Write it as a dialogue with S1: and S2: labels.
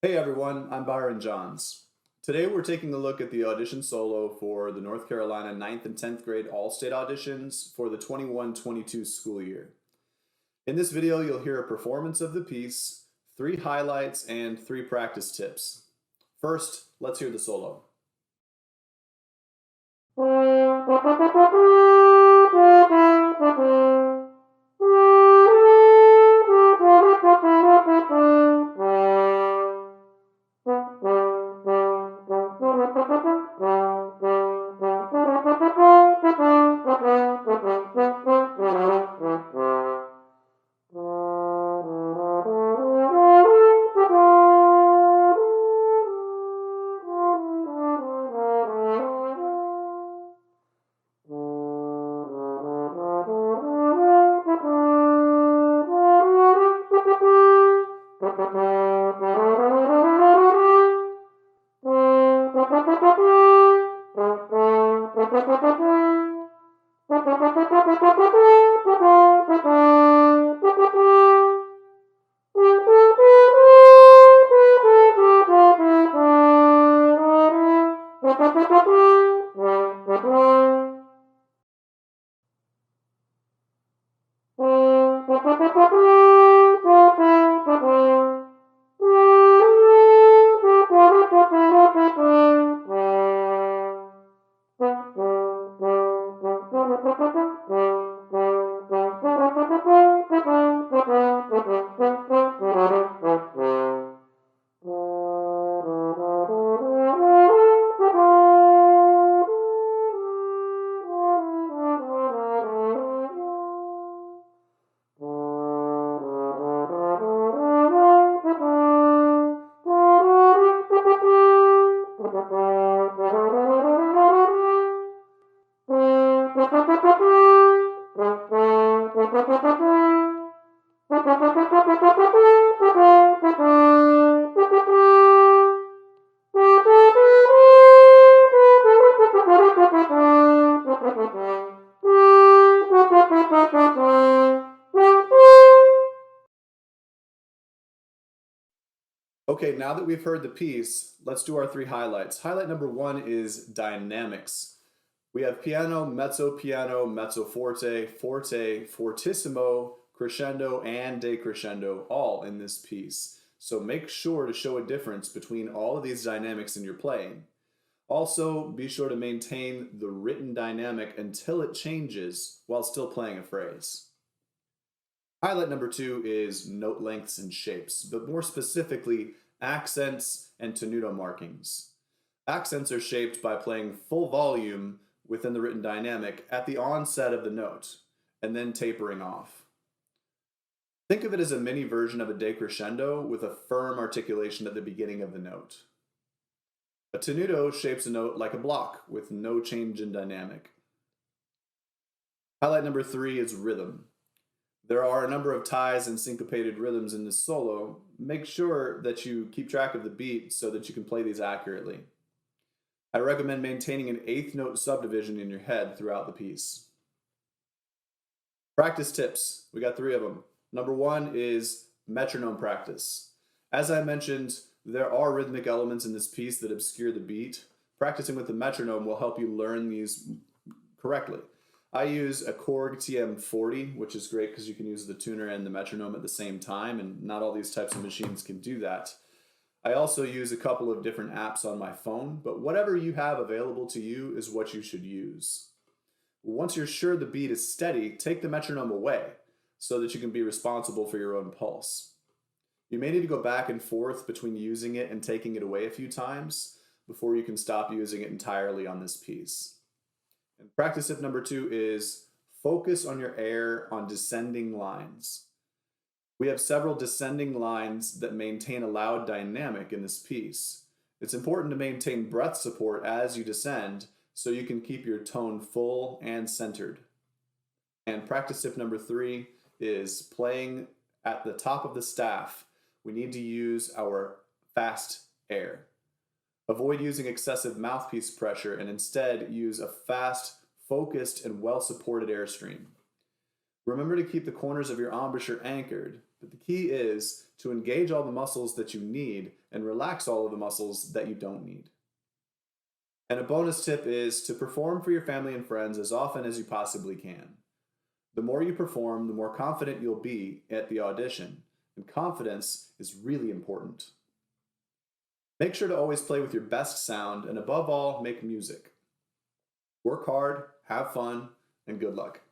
S1: Hey everyone, I'm Byron Johns. Today we're taking a look at the audition solo for the North Carolina 9th and 10th grade All-State auditions for the 21-22 school year. In this video, you'll hear a performance of the piece, 3 highlights, and 3 practice tips. First, let's hear the solo. Okay, now that we've heard the piece, let's do our 3 highlights. Highlight number 1 is dynamics. We have piano, mezzo forte, forte, fortissimo, crescendo, and decrescendo all in this piece. So make sure to show a difference between all of these dynamics in your playing. Also, be sure to maintain the written dynamic until it changes while still playing a phrase. Highlight number 2 is note lengths and shapes, but more specifically, accents and tenuto markings. Accents are shaped by playing full volume within the written dynamic at the onset of the note, and then tapering off. Think of it as a mini version of a decrescendo with a firm articulation at the beginning of the note. A tenuto shapes a note like a block with no change in dynamic. Highlight number 3 is rhythm. There are a number of ties and syncopated rhythms in this solo. Make sure that you keep track of the beat so that you can play these accurately. I recommend maintaining an 8th note subdivision in your head throughout the piece. Practice tips. We got 3 of them. Number 1 is metronome practice. As I mentioned, there are rhythmic elements in this piece that obscure the beat. Practicing with the metronome will help you learn these correctly. I use a Korg TM40, which is great because you can use the tuner and the metronome at the same time, and not all these types of machines can do that. I also use a couple of different apps on my phone, but whatever you have available to you is what you should use. Once you're sure the beat is steady, take the metronome away so that you can be responsible for your own pulse. You may need to go back and forth between using it and taking it away a few times before you can stop using it entirely on this piece. And practice tip number 2 is focus on your air on descending lines. We have several descending lines that maintain a loud dynamic in this piece. It's important to maintain breath support as you descend so you can keep your tone full and centered. And practice tip number 3 is playing at the top of the staff. We need to use our fast air. Avoid using excessive mouthpiece pressure and instead use a fast, focused, and well-supported airstream. Remember to keep the corners of your embouchure anchored, but the key is to engage all the muscles that you need and relax all of the muscles that you don't need. And a bonus tip is to perform for your family and friends as often as you possibly can. The more you perform, the more confident you'll be at the audition, and confidence is really important. Make sure to always play with your best sound, and above all, make music. Work hard, have fun, and good luck.